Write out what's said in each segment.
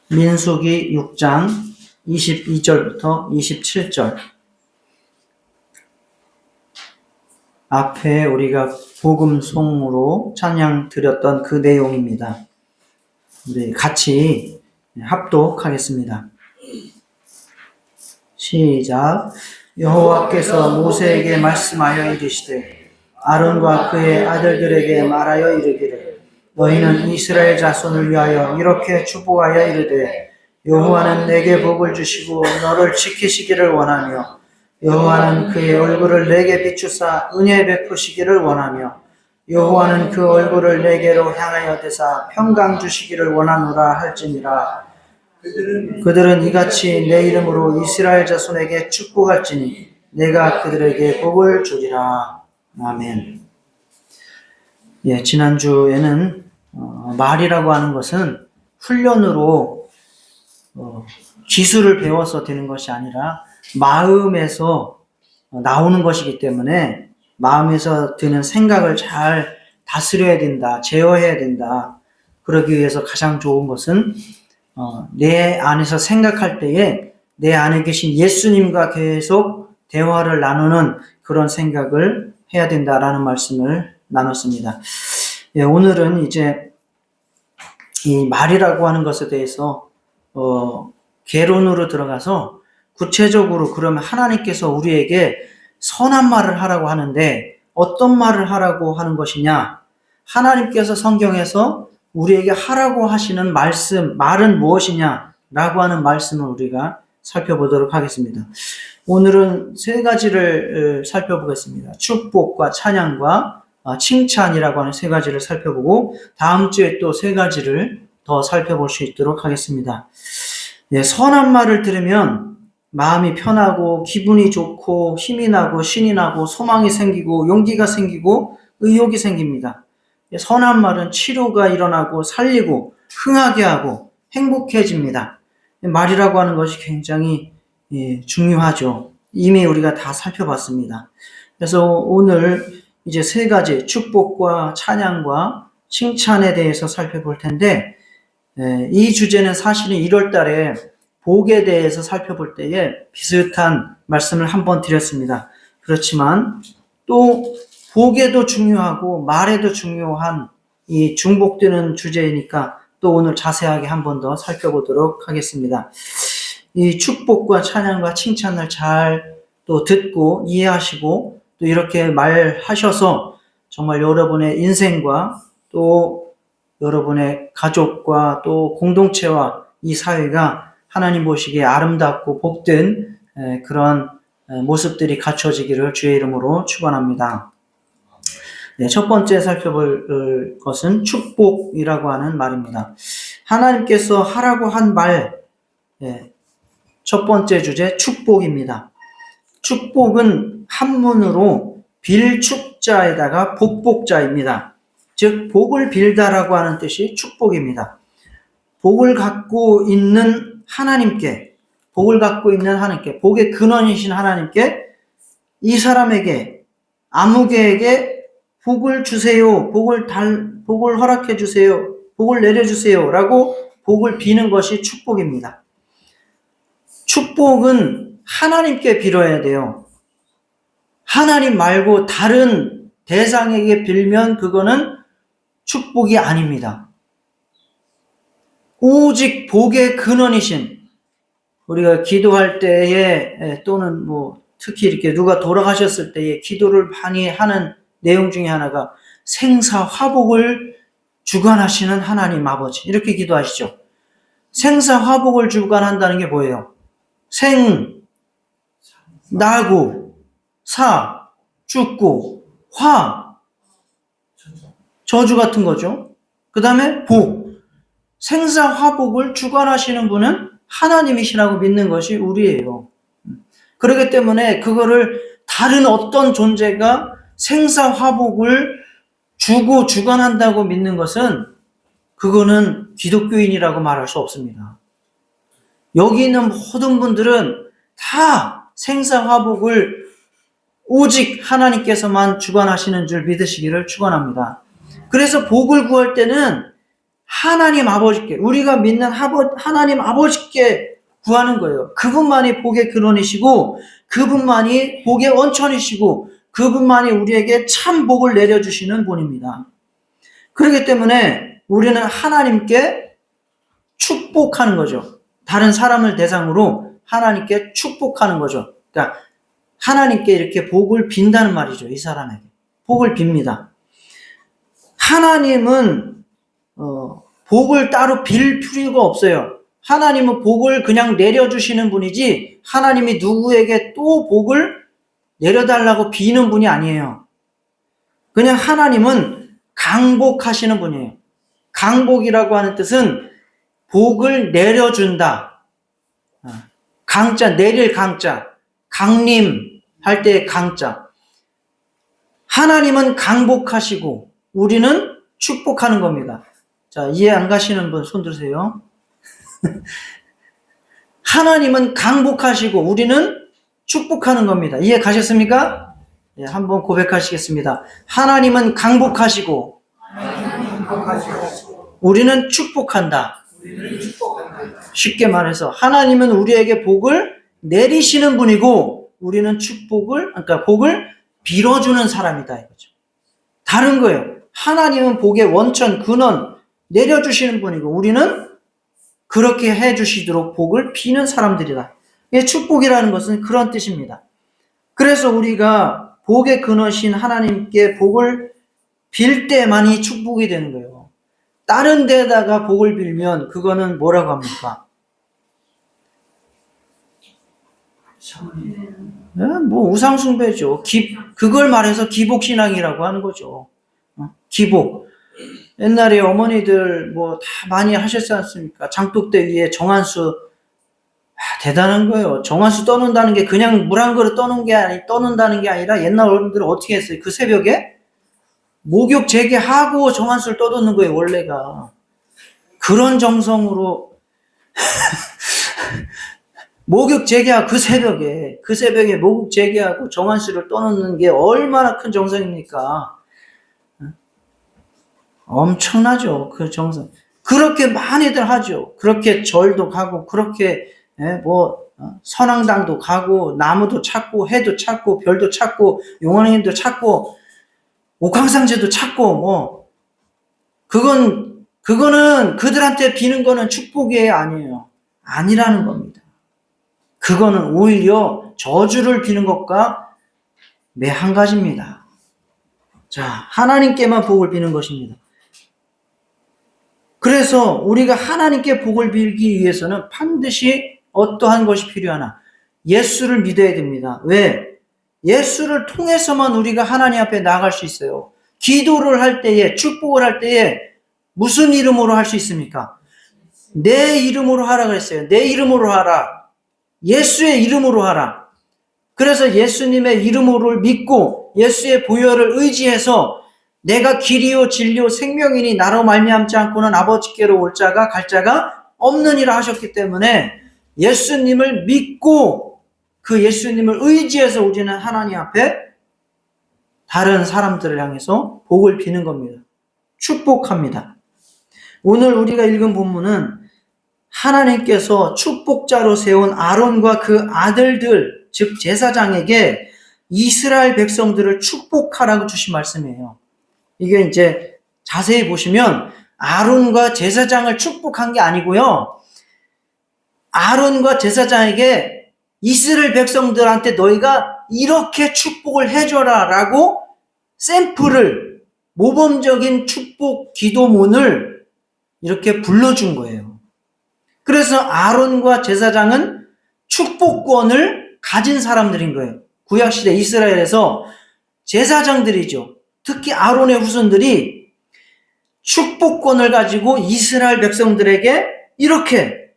민수기 6장 22절부터 27절. 앞에 우리가 복음송으로 찬양 드렸던 그 내용입니다. 우리 같이 합독하겠습니다. 시작. 여호와께서 모세에게 말씀하여 이르시되 아론과 그의 아들들에게 말하여 이르기를 너희는 이스라엘 자손을 위하여 이렇게 축복하여 이르되 여호와는 내게 복을 주시고 너를 지키시기를 원하며 여호와는 그의 얼굴을 내게 비추사 은혜 베푸시기를 원하며 여호와는 그 얼굴을 내게로 향하여 대사 평강 주시기를 원하노라 할지니라. 그들은 이같이 내 이름으로 이스라엘 자손에게 축복할지니 내가 그들에게 복을 주리라. 아멘. 지난주에는 말이라고 하는 것은 훈련으로 기술을 배워서 되는 것이 아니라 마음에서 나오는 것이기 때문에 마음에서 드는 생각을 잘 다스려야 된다, 제어해야 된다. 그러기 위해서 가장 좋은 것은 내 안에서 생각할 때에 내 안에 계신 예수님과 계속 대화를 나누는 그런 생각을 해야 된다라는 말씀을 나눴습니다. 오늘은 이제 이 말이라고 하는 것에 대해서 개론으로 들어가서 구체적으로 그러면 하나님께서 우리에게 선한 말을 하라고 하는데 어떤 말을 하라고 하는 것이냐? 하나님께서 성경에서 우리에게 하라고 하시는 말은 무엇이냐라고 하는 말씀을 우리가 살펴보도록 하겠습니다. 오늘은 세 가지를 살펴보겠습니다. 축복과 찬양과 칭찬이라고 하는 세 가지를 살펴보고 다음 주에 또 세 가지를 더 살펴볼 수 있도록 하겠습니다. 선한 말을 들으면 마음이 편하고 기분이 좋고 힘이 나고 신이 나고 소망이 생기고 용기가 생기고 의욕이 생깁니다. 선한 말은 치료가 일어나고 살리고 흥하게 하고 행복해집니다. 말이라고 하는 것이 굉장히 중요하죠. 이미 우리가 다 살펴봤습니다. 그래서 오늘 이제 세 가지 축복과 찬양과 칭찬에 대해서 살펴볼 텐데 이 주제는 사실은 1월 달에 복에 대해서 살펴볼 때에 비슷한 말씀을 한번 드렸습니다. 그렇지만 또 복에도 중요하고 말에도 중요한 이 중복되는 주제이니까 또 오늘 자세하게 한 번 더 살펴보도록 하겠습니다. 이 축복과 찬양과 칭찬을 잘 또 듣고 이해하시고 또 이렇게 말하셔서 정말 여러분의 인생과 또 여러분의 가족과 또 공동체와 이 사회가 하나님 보시기에 아름답고 복된 그런 모습들이 갖춰지기를 주의 이름으로 축원합니다. 첫 번째 살펴볼 것은 축복이라고 하는 말입니다. 하나님께서 하라고 한 말, 첫 번째 주제 축복입니다. 축복은 한문으로 빌축자에다가 복복자입니다. 즉 복을 빌다라고 하는 뜻이 축복입니다. 복을 갖고 있는 하나님께, 복의 근원이신 하나님께 이 사람에게 아무개에게 복을 주세요. 복을 허락해 주세요. 복을 내려 주세요라고 복을 비는 것이 축복입니다. 축복은 하나님께 빌어야 돼요. 하나님 말고 다른 대상에게 빌면 그거는 축복이 아닙니다. 오직 복의 근원이신 우리가 기도할 때에 또는 특히 이렇게 누가 돌아가셨을 때에 기도를 많이 하는 내용 중에 하나가 생사화복을 주관하시는 하나님 아버지 이렇게 기도하시죠. 생사화복을 주관한다는 게 뭐예요? 생, 나고, 사, 죽고, 화, 저주 같은 거죠. 그 다음에 복, 생사화복을 주관하시는 분은 하나님이시라고 믿는 것이 우리예요. 그렇기 때문에 그거를 다른 어떤 존재가 생사화복을 주고 주관한다고 믿는 것은 그거는 기독교인이라고 말할 수 없습니다. 여기 있는 모든 분들은 다 생사화복을 오직 하나님께서만 주관하시는 줄 믿으시기를 축원합니다. 그래서 복을 구할 때는 하나님 아버지께, 우리가 믿는 하나님 아버지께 구하는 거예요. 그분만이 복의 근원이시고 그분만이 복의 원천이시고 그분만이 우리에게 참 복을 내려주시는 분입니다. 그렇기 때문에 우리는 하나님께 축복하는 거죠. 다른 사람을 대상으로 하나님께 축복하는 거죠. 그러니까 하나님께 이렇게 복을 빈다는 말이죠. 이 사람에게 복을 빕니다. 하나님은 복을 따로 빌 필요가 없어요. 하나님은 복을 그냥 내려주시는 분이지 하나님이 누구에게 또 복을 내려달라고 비는 분이 아니에요. 그냥 하나님은 강복하시는 분이에요. 강복이라고 하는 뜻은 복을 내려준다. 강자, 내릴 강자, 강림 할 때 강자. 하나님은 강복하시고 우리는 축복하는 겁니다. 자, 이해 안 가시는 분 손 들으세요. 하나님은 강복하시고 우리는 축복하는 겁니다. 이해 가셨습니까? 예, 한번 고백하시겠습니다. 하나님은 강복하시고 우리는 축복한다. 쉽게 말해서 하나님은 우리에게 복을 내리시는 분이고 우리는 축복을, 그러니까 복을 빌어주는 사람이다 이거죠. 다른 거예요. 하나님은 복의 원천, 근원 내려주시는 분이고 우리는 그렇게 해주시도록 복을 비는 사람들이다. 축복이라는 것은 그런 뜻입니다. 그래서 우리가 복의 근원이신 하나님께 복을 빌 때만이 축복이 되는 거예요. 다른 데다가 복을 빌면 그거는 뭐라고 합니까? 뭐 우상숭배죠. 그걸 말해서 기복신앙이라고 하는 거죠. 기복. 옛날에 어머니들 뭐 다 많이 하셨지 않습니까? 장독대 위에 정한수, 대단한 거예요. 정한수 떠는다는 게 그냥 물 한 그릇 떠는다는 게 아니라 옛날 어른들은 어떻게 했어요? 그 새벽에 목욕 재개하고 정한수를 떠드는 거예요, 원래가. 그런 정성으로 목욕 재개하고 그 새벽에 목욕 재개하고 정한수를 떠놓는 게 얼마나 큰 정성입니까? 엄청나죠, 그 정성. 그렇게 많이들 하죠. 그렇게 절도 가고, 그렇게, 선앙당도 가고, 나무도 찾고, 해도 찾고, 별도 찾고, 용왕님도 찾고, 옥황상제도 찾고, 그거는 그들한테 비는 거는 축복이 아니에요. 아니라는 겁니다. 그거는 오히려 저주를 비는 것과 매 한 가지입니다. 자, 하나님께만 복을 비는 것입니다. 그래서 우리가 하나님께 복을 빌기 위해서는 반드시 어떠한 것이 필요하나? 예수를 믿어야 됩니다. 왜? 예수를 통해서만 우리가 하나님 앞에 나아갈 수 있어요. 기도를 할 때에, 축복을 할 때에 무슨 이름으로 할 수 있습니까? 내 이름으로 하라 그랬어요. 내 이름으로 하라. 예수의 이름으로 하라. 그래서 예수님의 이름으로 믿고 예수의 보혈을 의지해서 내가 길이요 진리요 생명이니 나로 말미암지 않고는 아버지께로 올 자가 갈 자가 없느니라 하셨기 때문에 예수님을 믿고 그 예수님을 의지해서 우리는 하나님 앞에 다른 사람들을 향해서 복을 비는 겁니다. 축복합니다. 오늘 우리가 읽은 본문은 하나님께서 축복자로 세운 아론과 그 아들들, 즉 제사장에게 이스라엘 백성들을 축복하라고 주신 말씀이에요. 이게 이제 자세히 보시면 아론과 제사장을 축복한 게 아니고요. 아론과 제사장에게 이스라엘 백성들한테 너희가 이렇게 축복을 해줘라 라고 샘플을, 모범적인 축복 기도문을 이렇게 불러준 거예요. 그래서 아론과 제사장은 축복권을 가진 사람들인 거예요. 구약시대 이스라엘에서 제사장들이죠. 특히 아론의 후손들이 축복권을 가지고 이스라엘 백성들에게 이렇게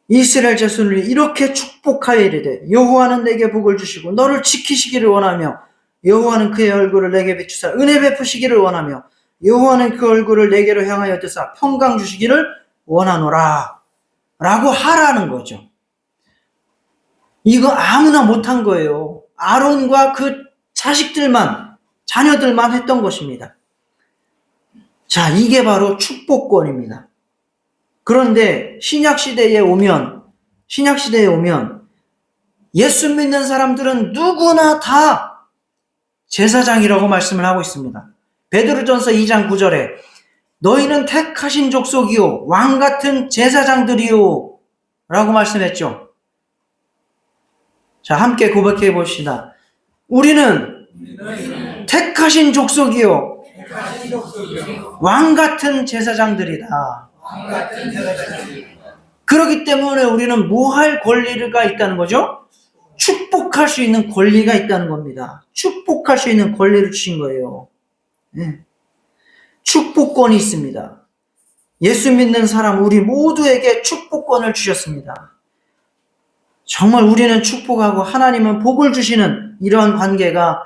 이스라엘 자손을 이렇게 축복하여 이르되 여호와는 내게 복을 주시고 너를 지키시기를 원하며 여호와는 그의 얼굴을 내게 비추사 은혜 베푸시기를 원하며 여호와는 그 얼굴을 내게로 향하여 드사 평강 주시기를 원하노라 라고 하라는 거죠. 이거 아무나 못한 거예요. 아론과 그 자녀들만 했던 것입니다. 자, 이게 바로 축복권입니다. 그런데 신약시대에 오면 예수 믿는 사람들은 누구나 다 제사장이라고 말씀을 하고 있습니다. 베드로전서 2장 9절에 너희는 택하신 족속이요 왕같은 제사장들이요 라고 말씀했죠. 자, 함께 고백해 봅시다. 우리는 택하신 족속이요 왕같은 제사장들이다. 그렇기 때문에 우리는 뭐 할 권리가 있다는 거죠? 축복할 수 있는 권리가 있다는 겁니다. 축복할 수 있는 권리를 주신 거예요. 네. 축복권이 있습니다. 예수 믿는 사람 우리 모두에게 축복권을 주셨습니다. 정말 우리는 축복하고 하나님은 복을 주시는 이러한 관계가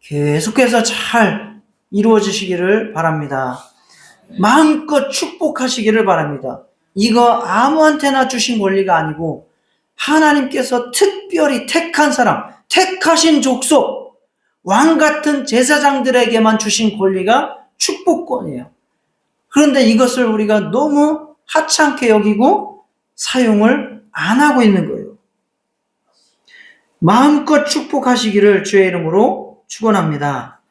계속해서 잘 이루어지시기를 바랍니다. 마음껏 축복하시기를 바랍니다. 이거 아무한테나 주신 권리가 아니고 하나님께서 특별히 택한 사람, 택하신 족속, 왕같은 제사장들에게만 주신 권리가 축복권이에요. 그런데 이것을 우리가 너무 하찮게 여기고 사용을 안 하고 있는 거예요. 마음껏 축복하시기를 주의 이름으로 축원합니다.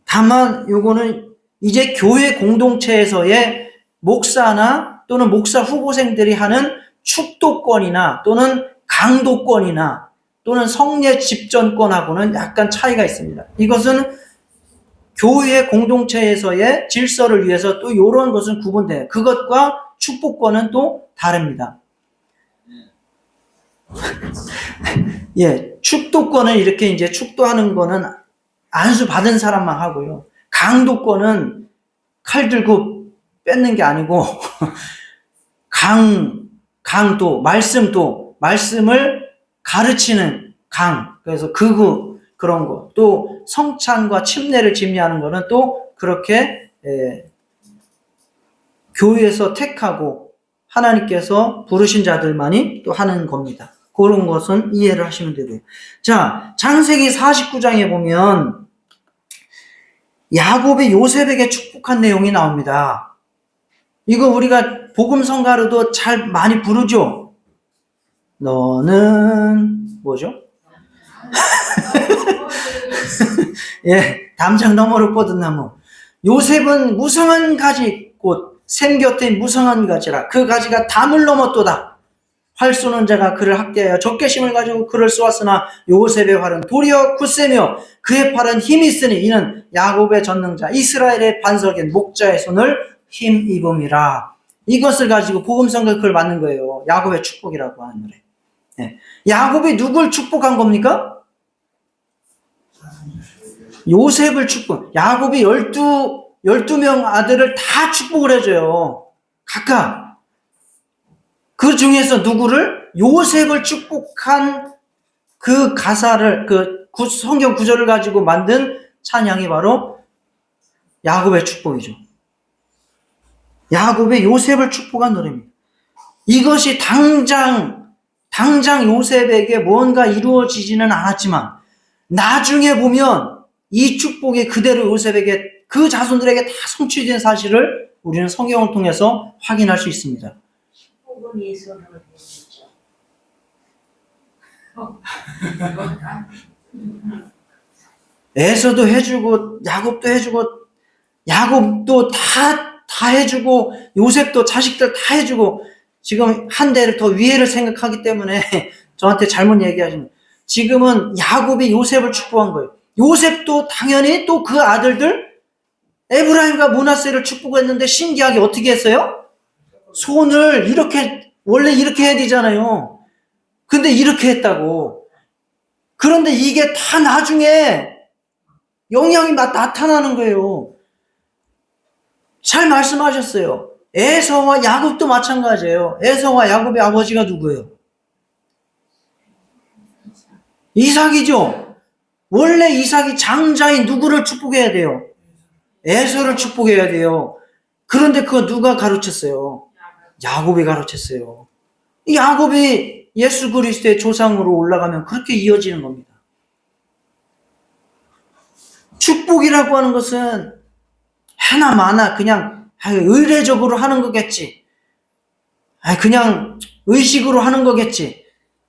다만 요거는 이제 교회 공동체에서의 목사나 또는 목사 후보생들이 하는 축도권이나 또는 강도권이나 또는 성례 집전권하고는 약간 차이가 있습니다. 이것은 교회 공동체에서의 질서를 위해서 또 이런 것은 구분돼요. 그것과 축복권은 또 다릅니다. 예, 축도권은 이렇게 이제 축도하는 거는 안수 받은 사람만 하고요. 강도권은 칼 들고 뺏는 게 아니고 강도, 말씀을 가르치는 그래서 극우 그런 거. 또 성찬과 침례를 집례하는 거는 또 그렇게 교회에서 택하고 하나님께서 부르신 자들만이 또 하는 겁니다. 그런 것은 이해를 하시면 되고요. 자, 창세기 49장에 보면 야곱이 요셉에게 축복한 내용이 나옵니다. 이거 우리가 복음 성가로도 잘 많이 부르죠. 너는 뭐죠? 예, 담장 너머로 뻗은 나무. 요셉은 무성한 가지 곧 샘 곁에 무성한 가지라. 그 가지가 담을 넘었도다. 활 쏘는 자가 그를 학대하여 적개심을 가지고 그를 쏘았으나 요셉의 활은 도리어 굳세며 그의 팔은 힘이 있으니 이는 야곱의 전능자 이스라엘의 반석인 목자의 손을 힘입음이라. 이것을 가지고 복음성가 그걸 만든 거예요. 야곱의 축복이라고 하는 노래. 네. 야곱이 누굴 축복한 겁니까? 요셉을 축복. 야곱이 12명 아들을 다 축복을 해줘요. 각각. 그 중에서 누구를? 요셉을 축복한 그 가사를, 성경 구절을 가지고 만든 찬양이 바로 야곱의 축복이죠. 야곱의 요셉을 축복한 노래입니다. 이것이 당장 요셉에게 뭔가 이루어지지는 않았지만, 나중에 보면 이 축복이 그대로 요셉에게, 그 자손들에게 다 성취된 사실을 우리는 성경을 통해서 확인할 수 있습니다. 에서도 해주고 야곱도 해주고 야곱도 다 해주고 요셉도 자식들 다 해주고 지금 한 대를 더 위에를 생각하기 때문에 저한테 잘못 얘기하시는 지금은 야곱이 요셉을 축복한 거예요. 요셉도 당연히 또 그 아들들 에브라임과 므낫세를 축복했는데 신기하게 어떻게 했어요? 손을 이렇게 원래 이렇게 해야 되잖아요. 근데 이렇게 했다고. 그런데 이게 다 나중에 영향이 나타나는 거예요. 잘 말씀하셨어요. 에서와 야곱도 마찬가지예요. 에서와 야곱의 아버지가 누구예요? 이삭이죠. 원래 이삭이 장자인 누구를 축복해야 돼요? 에서를 축복해야 돼요. 그런데 그거 누가 가르쳤어요? 야곱이 가르쳤어요. 이 야곱이 예수 그리스도의 조상으로 올라가면 그렇게 이어지는 겁니다. 축복이라고 하는 것은 해나 마나 그냥 의례적으로 하는 거겠지. 그냥 의식으로 하는 거겠지.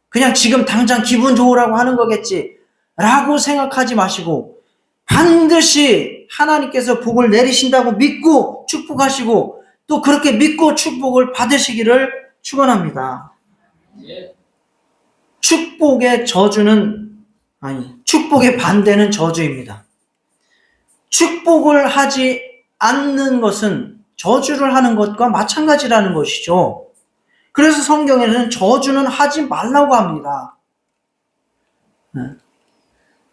그냥 지금 당장 기분 좋으라고 하는 거겠지. 라고 생각하지 마시고 반드시 하나님께서 복을 내리신다고 믿고 축복하시고 또 그렇게 믿고 축복을 받으시기를 축원합니다. 축복의 반대는 저주입니다. 축복을 하지 않는 것은 저주를 하는 것과 마찬가지라는 것이죠. 그래서 성경에는 저주는 하지 말라고 합니다.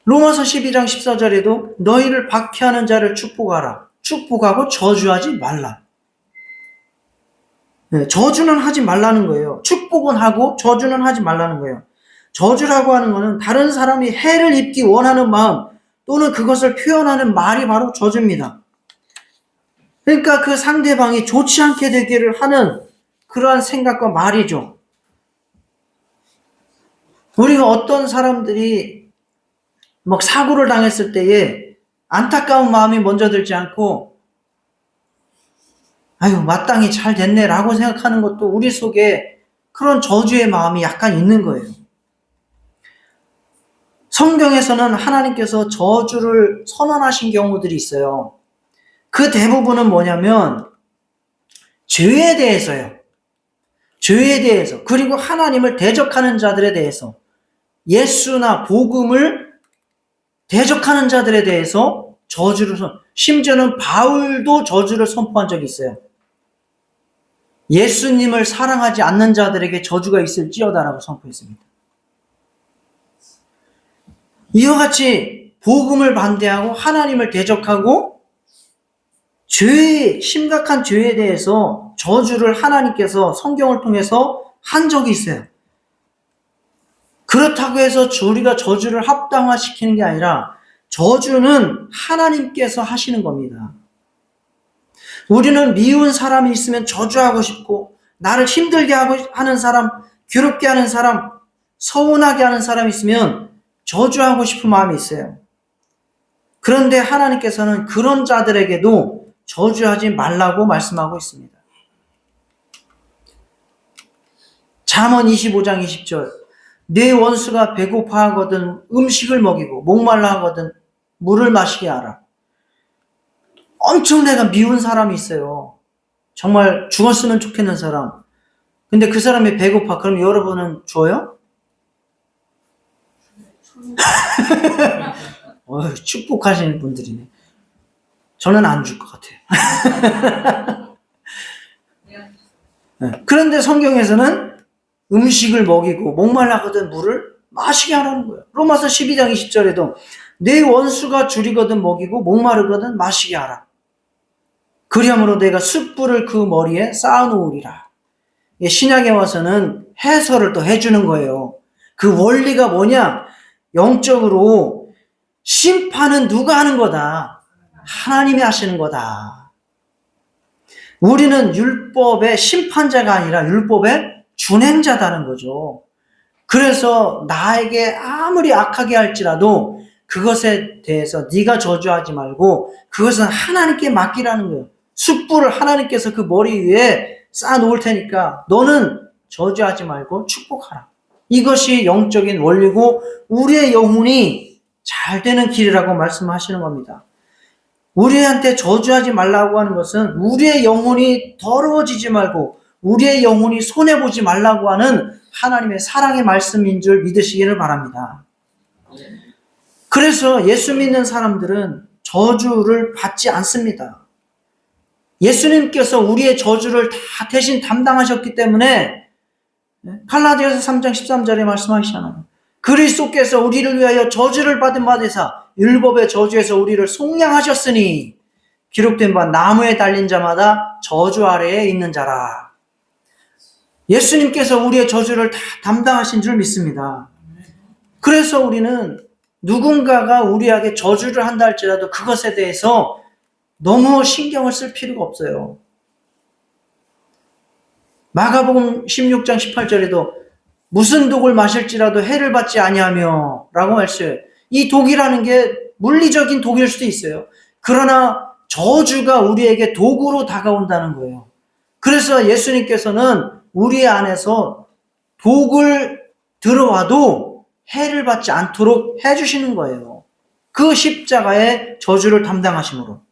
로마서 12장 14절에도 너희를 박해하는 자를 축복하라. 축복하고 저주하지 말라. 저주는 하지 말라는 거예요. 축복은 하고 저주는 하지 말라는 거예요. 저주라고 하는 것은 다른 사람이 해를 입기 원하는 마음 또는 그것을 표현하는 말이 바로 저주입니다. 그러니까 그 상대방이 좋지 않게 되기를 하는 그러한 생각과 말이죠. 우리가 어떤 사람들이 막 사고를 당했을 때에 안타까운 마음이 먼저 들지 않고 아유 마땅히 잘 됐네 라고 생각하는 것도 우리 속에 그런 저주의 마음이 약간 있는 거예요. 성경에서는 하나님께서 저주를 선언하신 경우들이 있어요. 그 대부분은 뭐냐면 죄에 대해서요. 죄에 대해서 그리고 하나님을 대적하는 자들에 대해서 예수나 복음을 대적하는 자들에 대해서 저주를 심지어는 바울도 저주를 선포한 적이 있어요. 예수님을 사랑하지 않는 자들에게 저주가 있을지어다라고 선포했습니다. 이와 같이 복음을 반대하고 하나님을 대적하고 심각한 죄에 대해서 저주를 하나님께서 성경을 통해서 한 적이 있어요. 그렇다고 해서 우리가 저주를 합당화시키는 게 아니라 저주는 하나님께서 하시는 겁니다. 우리는 미운 사람이 있으면 저주하고 싶고 나를 힘들게 하는 사람, 괴롭게 하는 사람, 서운하게 하는 사람이 있으면 저주하고 싶은 마음이 있어요. 그런데 하나님께서는 그런 자들에게도 저주하지 말라고 말씀하고 있습니다. 잠언 25장 20절 내 원수가 배고파하거든 음식을 먹이고 목말라 하거든 물을 마시게 하라. 엄청 내가 미운 사람이 있어요. 정말 죽었으면 좋겠는 사람. 근데 그 사람이 배고파. 그럼 여러분은 줘요? 축복하시는 분들이네. 저는 안 줄 것 같아요. 그런데 성경에서는 음식을 먹이고 목말라거든 물을 마시게 하라는 거예요. 로마서 12장 20절에도 내 원수가 줄이거든 먹이고 목마르거든 마시게 하라. 그리함으로 내가 숯불을 그 머리에 쌓아놓으리라. 신약에 와서는 해설을 또 해주는 거예요. 그 원리가 뭐냐? 영적으로 심판은 누가 하는 거다? 하나님이 하시는 거다. 우리는 율법의 심판자가 아니라 율법의 준행자다는 거죠. 그래서 나에게 아무리 악하게 할지라도 그것에 대해서 네가 저주하지 말고 그것은 하나님께 맡기라는 거예요. 숯불을 하나님께서 그 머리 위에 쌓아놓을 테니까 너는 저주하지 말고 축복하라. 이것이 영적인 원리고 우리의 영혼이 잘 되는 길이라고 말씀하시는 겁니다. 우리한테 저주하지 말라고 하는 것은 우리의 영혼이 더러워지지 말고 우리의 영혼이 손해보지 말라고 하는 하나님의 사랑의 말씀인 줄 믿으시기를 바랍니다. 그래서 예수 믿는 사람들은 저주를 받지 않습니다. 예수님께서 우리의 저주를 다 대신 담당하셨기 때문에 갈라디아서 3장 13절에 말씀하시잖아요. 그리스도께서 우리를 위하여 저주를 받은 바 되사 율법의 저주에서 우리를 속량하셨으니 기록된 바 나무에 달린 자마다 저주 아래에 있는 자라. 예수님께서 우리의 저주를 다 담당하신 줄 믿습니다. 그래서 우리는 누군가가 우리에게 저주를 한다 할지라도 그것에 대해서 너무 신경을 쓸 필요가 없어요. 마가복음 16장 18절에도 무슨 독을 마실지라도 해를 받지 아니하며 라고 말씀해요. 이 독이라는 게 물리적인 독일 수도 있어요. 그러나 저주가 우리에게 도구로 다가온다는 거예요. 그래서 예수님께서는 우리 안에서 독을 들어와도 해를 받지 않도록 해주시는 거예요. 그 십자가의 저주를 담당하심으로.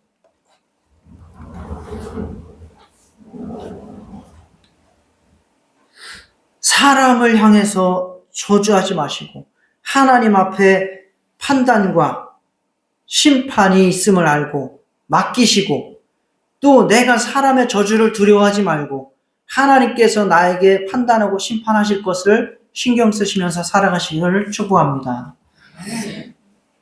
사람을 향해서 저주하지 마시고 하나님 앞에 판단과 심판이 있음을 알고 맡기시고, 또 내가 사람의 저주를 두려워하지 말고 하나님께서 나에게 판단하고 심판하실 것을 신경 쓰시면서 살아가시기를 축복합니다.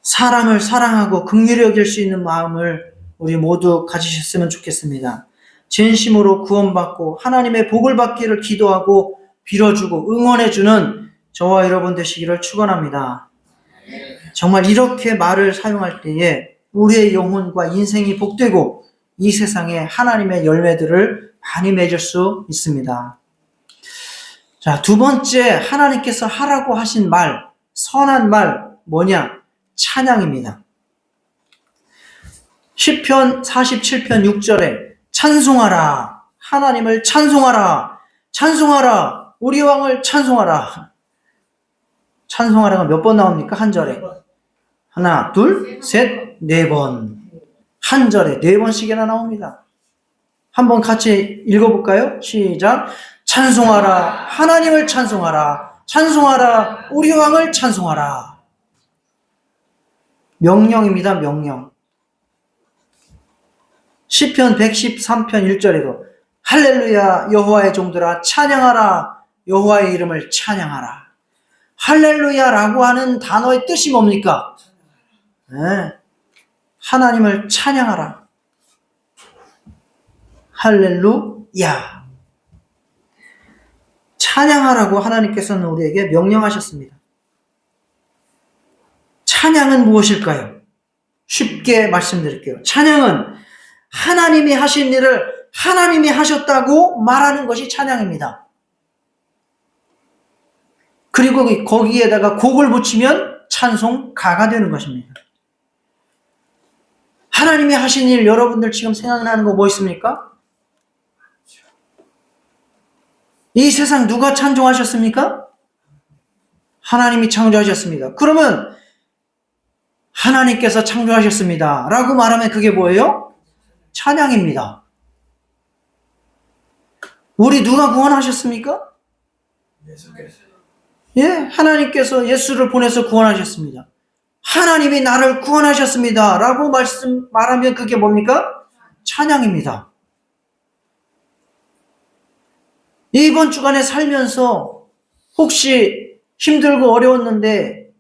사람을 사랑하고 긍휼히 여길 수 있는 마음을 우리 모두 가지셨으면 좋겠습니다. 진심으로 구원받고 하나님의 복을 받기를 기도하고 빌어주고 응원해주는 저와 여러분 되시기를 축원합니다. 정말 이렇게 말을 사용할 때에 우리의 영혼과 인생이 복되고 이 세상에 하나님의 열매들을 많이 맺을 수 있습니다. 자, 두 번째, 하나님께서 하라고 하신 말, 선한 말 뭐냐? 찬양입니다. 시편 47편 6절에 찬송하라, 하나님을 찬송하라, 찬송하라, 우리 왕을 찬송하라. 찬송하라가 몇 번 나옵니까? 한 절에. 하나, 둘, 셋, 네 번. 한 절에 네 번씩이나 나옵니다. 한번 같이 읽어볼까요? 시작. 찬송하라, 하나님을 찬송하라, 찬송하라, 우리 왕을 찬송하라. 명령입니다, 명령. 시편 113편 1절에도 할렐루야, 여호와의 종들아 찬양하라, 여호와의 이름을 찬양하라. 할렐루야라고 하는 단어의 뜻이 뭡니까? 네. 하나님을 찬양하라. 할렐루야. 찬양하라고 하나님께서는 우리에게 명령하셨습니다. 찬양은 무엇일까요? 쉽게 말씀드릴게요. 찬양은 하나님이 하신 일을 하나님이 하셨다고 말하는 것이 찬양입니다. 그리고 거기에다가 곡을 붙이면 찬송가가 되는 것입니다. 하나님이 하신 일 여러분들 지금 생각나는 거 뭐 있습니까? 이 세상 누가 창조하셨습니까? 하나님이 창조하셨습니다. 그러면 하나님께서 창조하셨습니다 라고 말하면 그게 뭐예요? 찬양입니다. 우리 누가 구원하셨습니까? 예, 하나님께서 예수를 보내서 구원하셨습니다. 하나님이 나를 구원하셨습니다 라고 말하면 그게 뭡니까? 찬양입니다. 이번 주간에 살면서 혹시 힘들고 어려웠는데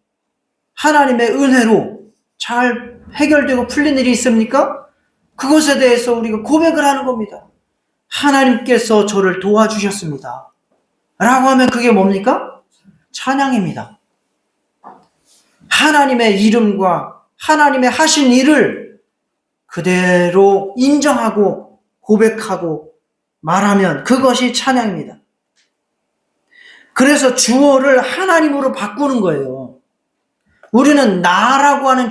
하나님의 은혜로 잘 해결되고 풀린 일이 있습니까? 그것에 대해서 우리가 고백을 하는 겁니다. 하나님께서 저를 도와주셨습니다 라고 하면 그게 뭡니까? 찬양입니다. 하나님의 이름과 하나님의 하신 일을 그대로 인정하고 고백하고 말하면 그것이 찬양입니다. 그래서 주어를 하나님으로 바꾸는 거예요. 우리는 나라고 하는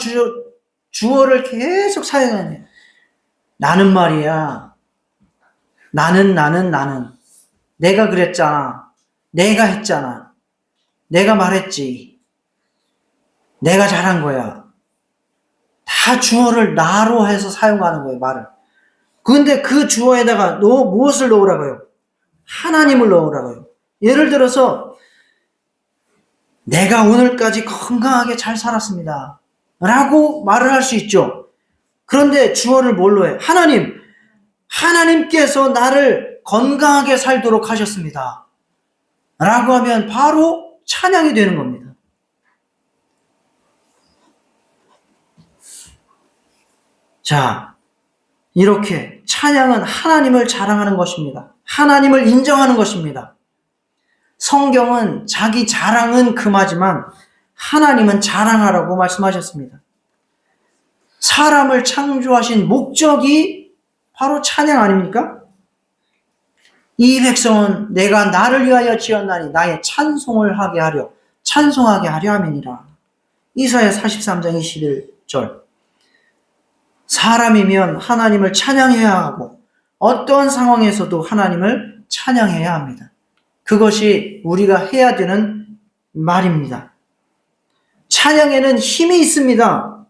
주어를 계속 사용하는. 나는 말이야. 나는. 내가 그랬잖아. 내가 했잖아. 내가 말했지. 내가 잘한 거야. 다 주어를 나로 해서 사용하는 거예요, 말을. 그런데 그 주어에다가 무엇을 넣으라고요? 하나님을 넣으라고요. 예를 들어서 내가 오늘까지 건강하게 잘 살았습니다 라고 말을 할 수 있죠. 그런데 주어를 뭘로 해? 하나님께서 나를 건강하게 살도록 하셨습니다 라고 하면 바로 찬양이 되는 겁니다. 자, 이렇게 찬양은 하나님을 자랑하는 것입니다. 하나님을 인정하는 것입니다. 성경은 자기 자랑은 금하지만 하나님은 자랑하라고 말씀하셨습니다. 사람을 창조하신 목적이 바로 찬양 아닙니까? 이 백성은 내가 나를 위하여 지었나니 나의 찬송하게 하려 함이니라. 이사야 43장 21절. 사람이면 하나님을 찬양해야 하고 어떠한 상황에서도 하나님을 찬양해야 합니다. 그것이 우리가 해야 되는 말입니다. 찬양에는 힘이 있습니다.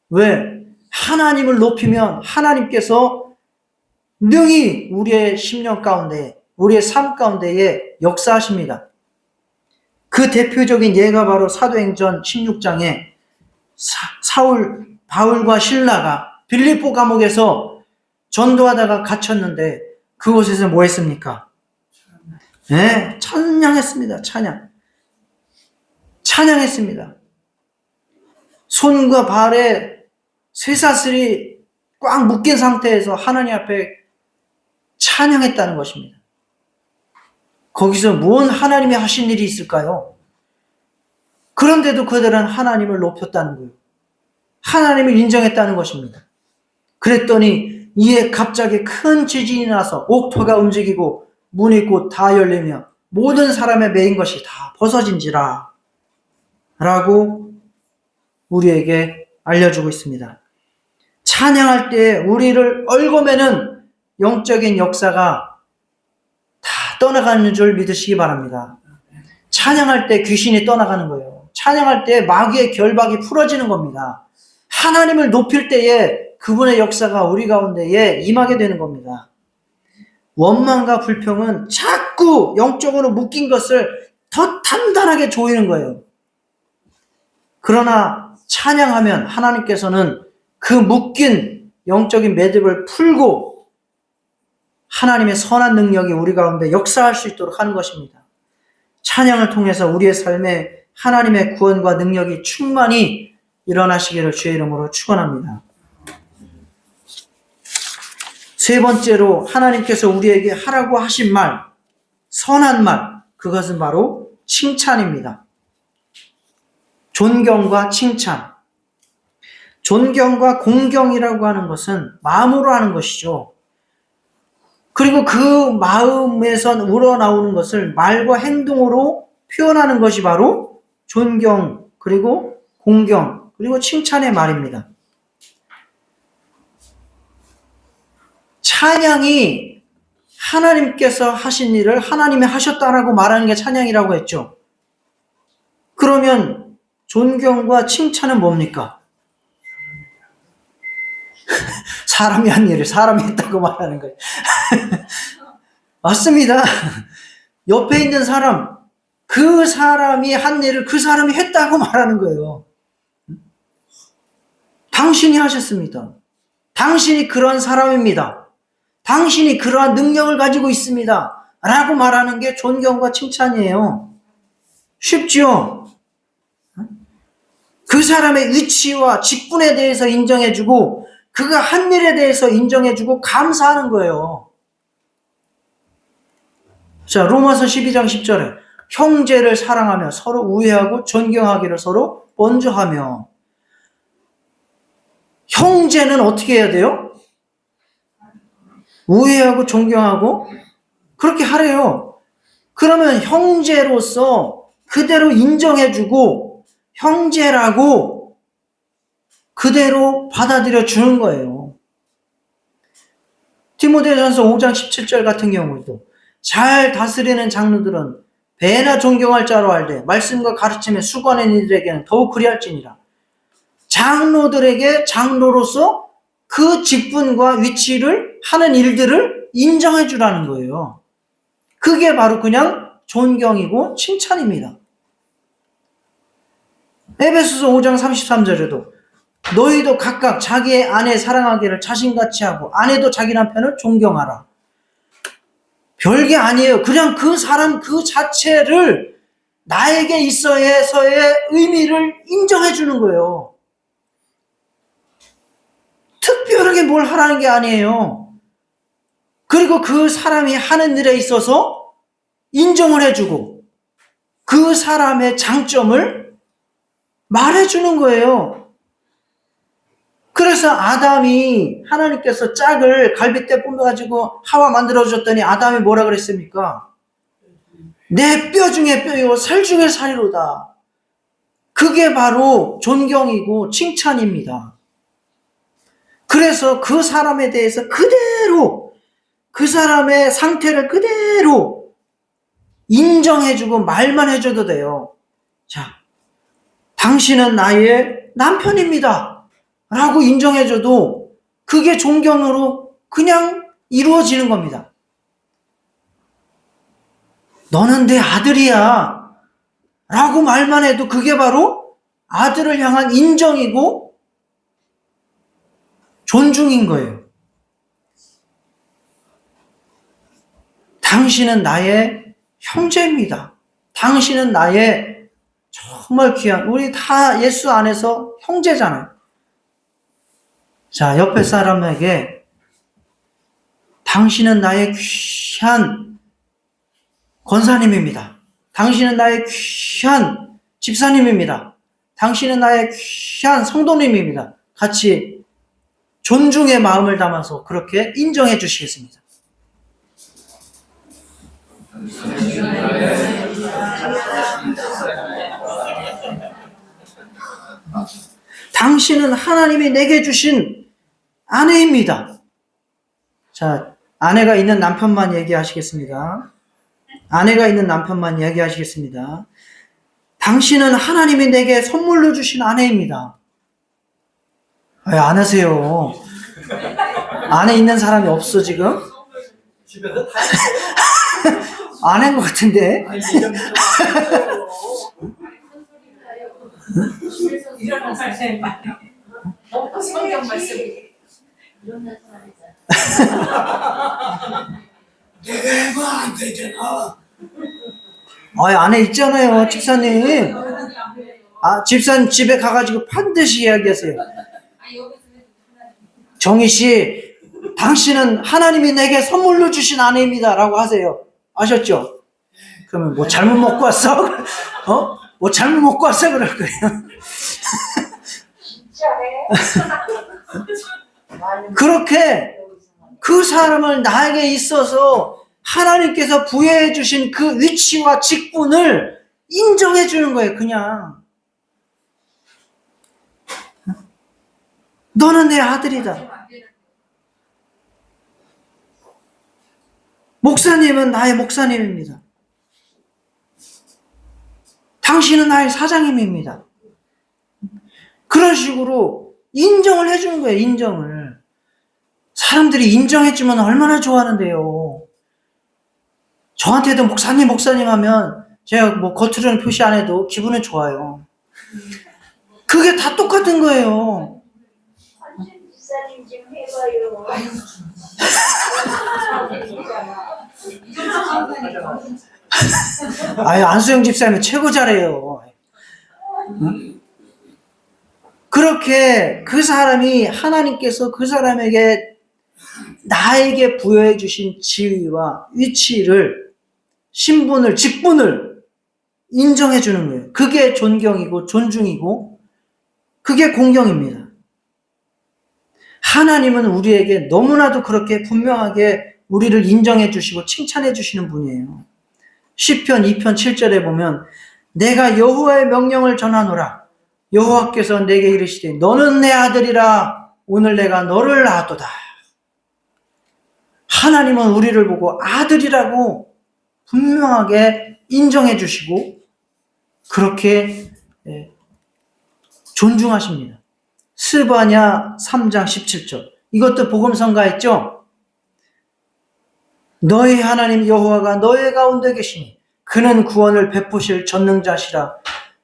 왜? 하나님을 높이면 하나님께서 능히 우리의 심령 가운데, 우리의 삶 가운데에 역사하십니다. 그 대표적인 예가 바로 사도행전 16장에 바울과 실라가 빌립보 감옥에서 전도하다가 갇혔는데 그곳에서 뭐 했습니까? 네, 찬양했습니다. 찬양했습니다. 손과 발에 쇠사슬이 꽉 묶인 상태에서 하나님 앞에 찬양했다는 것입니다. 거기서 무슨 하나님이 하신 일이 있을까요? 그런데도 그들은 하나님을 높였다는 거예요. 하나님을 인정했다는 것입니다. 그랬더니 이에 갑자기 큰 지진이 나서 옥토가 움직이고 문이 곧 다 열리며 모든 사람의 매인 것이 다 벗어진지라 라고 우리에게 알려주고 있습니다. 찬양할 때 우리를 얽어매는 영적인 역사가 다 떠나가는 줄 믿으시기 바랍니다. 찬양할 때 귀신이 떠나가는 거예요. 찬양할 때 마귀의 결박이 풀어지는 겁니다. 하나님을 높일 때에 그분의 역사가 우리 가운데에 임하게 되는 겁니다. 원망과 불평은 자꾸 영적으로 묶인 것을 더 단단하게 조이는 거예요. 그러나 찬양하면 하나님께서는 그 묶인 영적인 매듭을 풀고 하나님의 선한 능력이 우리 가운데 역사할 수 있도록 하는 것입니다. 찬양을 통해서 우리의 삶에 하나님의 구원과 능력이 충만히 일어나시기를 주의 이름으로 축원합니다. 세 번째로 하나님께서 우리에게 하라고 하신 말, 선한 말, 그것은 바로 칭찬입니다. 존경과 칭찬. 존경과 공경이라고 하는 것은 마음으로 하는 것이죠. 그리고 그 마음에서 우러나오는 것을 말과 행동으로 표현하는 것이 바로 존경, 그리고 공경, 그리고 칭찬의 말입니다. 찬양이 하나님께서 하신 일을 하나님이 하셨다라고 말하는 게 찬양이라고 했죠. 그러면 존경과 칭찬은 뭡니까? 사람이 한 일을 사람이 했다고 말하는 거예요. 맞습니다. 옆에 있는 사람, 그 사람이 한 일을 그 사람이 했다고 말하는 거예요. 당신이 하셨습니다. 당신이 그런 사람입니다. 당신이 그러한 능력을 가지고 있습니다. 라고 말하는 게 존경과 칭찬이에요. 쉽죠? 그 사람의 위치와 직분에 대해서 인정해주고 그가 한 일에 대해서 인정해주고 감사하는 거예요. 자, 로마서 12장 10절에 형제를 사랑하며 서로 우애하고 존경하기를 서로 먼저하며. 형제는 어떻게 해야 돼요? 우애하고 존경하고 그렇게 하래요. 그러면 형제로서 그대로 인정해주고 형제라고 그대로 받아들여 주는 거예요. 디모데전서 5장 17절 같은 경우도 잘 다스리는 장로들은 배나 존경할 자로 알되 말씀과 가르침에 수고하는 이들에게는 더욱 그리할지니라. 장로들에게 장로로서 그 직분과 위치를 하는 일들을 인정해 주라는 거예요. 그게 바로 그냥 존경이고 칭찬입니다. 에베소서 5장 33절에도 너희도 각각 자기의 아내 사랑하기를 자신같이 하고 아내도 자기 남편을 존경하라. 별게 아니에요. 그냥 그 사람 그 자체를 나에게 있어서의 의미를 인정해 주는 거예요. 특별하게 뭘 하라는 게 아니에요. 그리고 그 사람이 하는 일에 있어서 인정을 해주고 그 사람의 장점을 말해주는 거예요. 그래서 아담이 하나님께서 짝을 갈빗대 뿜어가지고 하와 만들어줬더니 아담이 뭐라 그랬습니까? 내 뼈 중에 뼈요 살 중에 살이로다. 그게 바로 존경이고 칭찬입니다. 그래서 그 사람에 대해서 그대로 그 사람의 상태를 그대로 인정해주고 말만 해줘도 돼요. 자, 당신은 나의 남편입니다 라고 인정해줘도 그게 존경으로 그냥 이루어지는 겁니다. 너는 내 아들이야 라고 말만 해도 그게 바로 아들을 향한 인정이고 존중인 거예요. 당신은 나의 형제입니다. 당신은 나의 정말 귀한, 우리 다 예수 안에서 형제잖아요. 자, 옆에 사람에게 당신은 나의 귀한 권사님입니다. 당신은 나의 귀한 집사님입니다. 당신은 나의 귀한 성도님입니다. 같이 존중의 마음을 담아서 그렇게 인정해 주시겠습니다. 당신은 하나님이 내게 주신 아내입니다. 자, 아내가 있는 남편만 얘기하시겠습니다. 아내가 있는 남편만 얘기하시겠습니다. 당신은 하나님이 내게 선물로 주신 아내입니다. 왜 안 하세요? 아내 있는 사람이 없어 지금? 집에서 다 아내인 것 같은데? 일어난 사람이 성경 말씀 일어난 사람이잖아. 내가 안 되잖아. 아내 있잖아요, 집사님. 집사님 집에 가가지고 반드시 이야기하세요. 정희씨, 당신은 하나님이 내게 선물로 주신 아내입니다 라고 하세요. 아셨죠? 그러면 뭐 잘못 먹고 왔어? 뭐 잘못 먹고 왔어? 그럴 거예요. 그렇게 그 사람을 나에게 있어서 하나님께서 부여해 주신 그 위치와 직분을 인정해 주는 거예요. 그냥 너는 내 아들이다. 목사님은 나의 목사님입니다. 당신은 나의 사장님입니다. 그런 식으로 인정을 해주는 거예요. 인정을. 사람들이 인정해주면 얼마나 좋아하는데요. 저한테도 목사님 하면 제가 뭐 겉으로는 표시 안 해도 기분은 좋아요. 그게 다 똑같은 거예요. 한준 집사님 좀 해봐요. 안수영 집사님은 최고 잘해요. 응? 그렇게 그 사람이 하나님께서 그 사람에게 나에게 부여해 주신 지위와 위치를, 신분을, 직분을 인정해 주는 거예요. 그게 존경이고 존중이고 그게 공경입니다. 하나님은 우리에게 너무나도 그렇게 분명하게 우리를 인정해 주시고 칭찬해 주시는 분이에요. 시편 2편 7절에 보면 내가 여호와의 명령을 전하노라. 여호와께서 내게 이르시되 너는 내 아들이라. 오늘 내가 너를 낳았도다. 하나님은 우리를 보고 아들이라고 분명하게 인정해 주시고 그렇게 존중하십니다. 스바냐 3장 17절. 이것도 복음성가 있죠? 너희 하나님 여호와가 너희 가운데 계시니 그는 구원을 베푸실 전능자시라.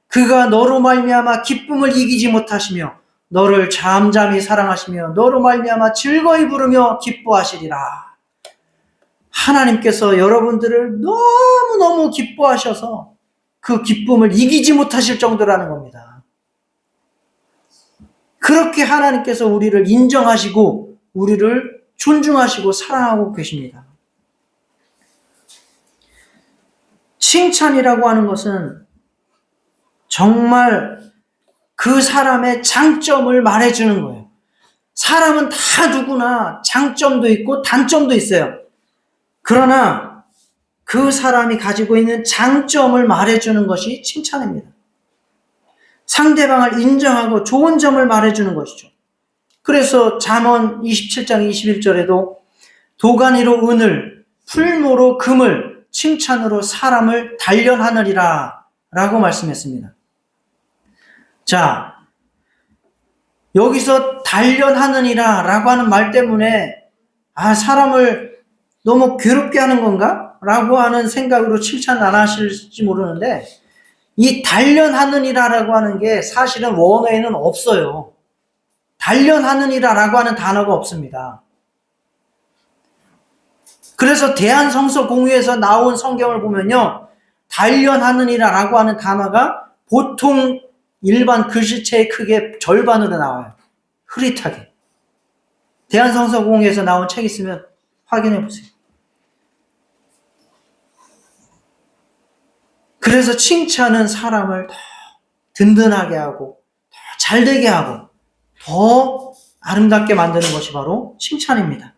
그가 너로 말미암아 기쁨을 이기지 못하시며 너를 잠잠히 사랑하시며 너로 말미암아 즐거이 부르며 기뻐하시리라. 하나님께서 여러분들을 너무너무 기뻐하셔서 그 기쁨을 이기지 못하실 정도라는 겁니다. 그렇게 하나님께서 우리를 인정하시고 우리를 존중하시고 사랑하고 계십니다. 칭찬이라고 하는 것은 정말 그 사람의 장점을 말해주는 거예요. 사람은 다 누구나 장점도 있고 단점도 있어요. 그러나 그 사람이 가지고 있는 장점을 말해주는 것이 칭찬입니다. 상대방을 인정하고 좋은 점을 말해주는 것이죠. 그래서 잠언 27장 21절에도 도가니로 은을, 풀무로 금을, 칭찬으로 사람을 단련하느니라 라고 말씀했습니다. 자, 여기서 단련하느니라 라고 하는 말 때문에 사람을 너무 괴롭게 하는 건가? 라고 하는 생각으로 칭찬 안 하실지 모르는데, 이 단련하느니라 라고 하는 게 사실은 원어에는 없어요. 단련하느니라 라고 하는 단어가 없습니다. 그래서 대한성서공회에서 나온 성경을 보면요, 단련하느니라 라고 하는 단어가 보통 일반 글씨체의 크게 절반으로 나와요. 흐릿하게. 대한성서공회에서 나온 책 있으면 확인해 보세요. 그래서 칭찬은 사람을 더 든든하게 하고, 더 잘되게 하고, 더 아름답게 만드는 것이 바로 칭찬입니다.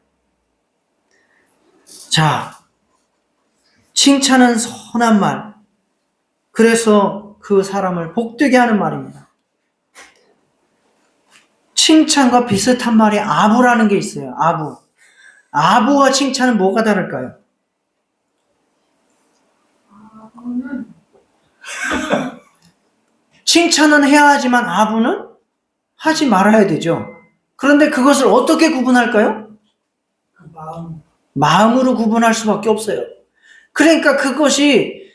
자, 칭찬은 선한 말. 그래서 그 사람을 복되게 하는 말입니다. 칭찬과 비슷한 말이 아부라는 게 있어요. 아부. 아부와 칭찬은 뭐가 다를까요? 칭찬은 해야 하지만 아부는 하지 말아야 되죠. 그런데 그것을 어떻게 구분할까요? 마음으로 구분할 수밖에 없어요. 그러니까 그것이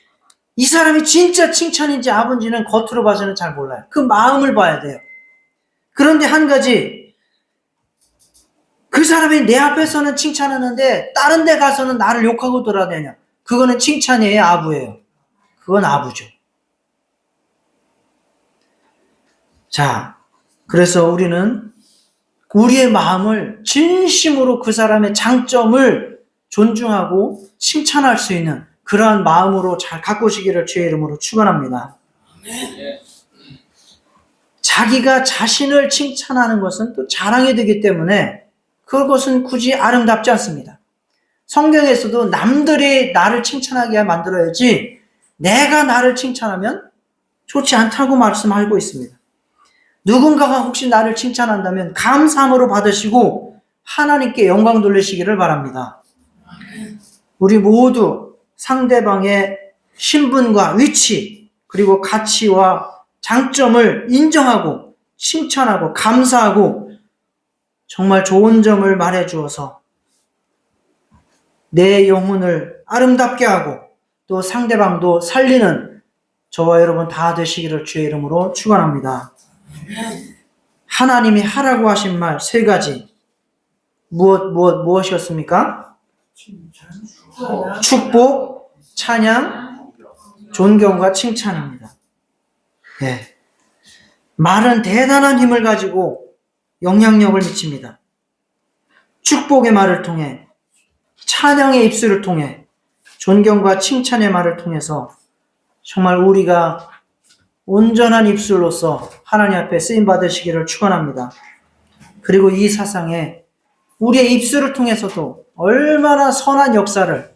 이 사람이 진짜 칭찬인지 아부인지는 겉으로 봐서는 잘 몰라요. 그 마음을 봐야 돼요. 그런데 한 가지, 그 사람이 내 앞에서는 칭찬하는데 다른 데 가서는 나를 욕하고 돌아다녀. 그거는 칭찬이에요, 아부예요? 그건 아부죠. 자, 그래서 우리는 우리의 마음을 진심으로 그 사람의 장점을 존중하고 칭찬할 수 있는 그러한 마음으로 잘 가꾸시기를 주의 이름으로 축원합니다. 자기가 자신을 칭찬하는 것은 또 자랑이 되기 때문에 그것은 굳이 아름답지 않습니다. 성경에서도 남들이 나를 칭찬하게 만들어야지 내가 나를 칭찬하면 좋지 않다고 말씀하고 있습니다. 누군가가 혹시 나를 칭찬한다면 감사함으로 받으시고 하나님께 영광 돌리시기를 바랍니다. 우리 모두 상대방의 신분과 위치 그리고 가치와 장점을 인정하고 칭찬하고 감사하고 정말 좋은 점을 말해주어서 내 영혼을 아름답게 하고 또 상대방도 살리는 저와 여러분 다 되시기를 주의 이름으로 축원합니다. 하나님이 하라고 하신 말 3가지 무엇이었습니까? 축복, 찬양, 존경과 칭찬입니다. 네. 말은 대단한 힘을 가지고 영향력을 미칩니다. 축복의 말을 통해, 찬양의 입술을 통해, 존경과 칭찬의 말을 통해서 정말 우리가 온전한 입술로서 하나님 앞에 쓰임 받으시기를 축원합니다. 그리고 이 세상에 우리의 입술을 통해서도 얼마나 선한 역사를,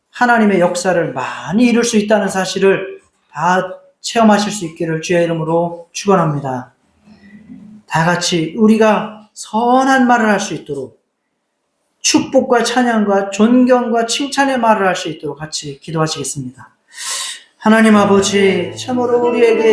하나님의 역사를 많이 이룰 수 있다는 사실을 다 체험하실 수 있기를 주의 이름으로 축원합니다. 다 같이 우리가 선한 말을 할 수 있도록 축복과 찬양과 존경과 칭찬의 말을 할 수 있도록 같이 기도하시겠습니다. 하나님 아버지, 참으로 우리에게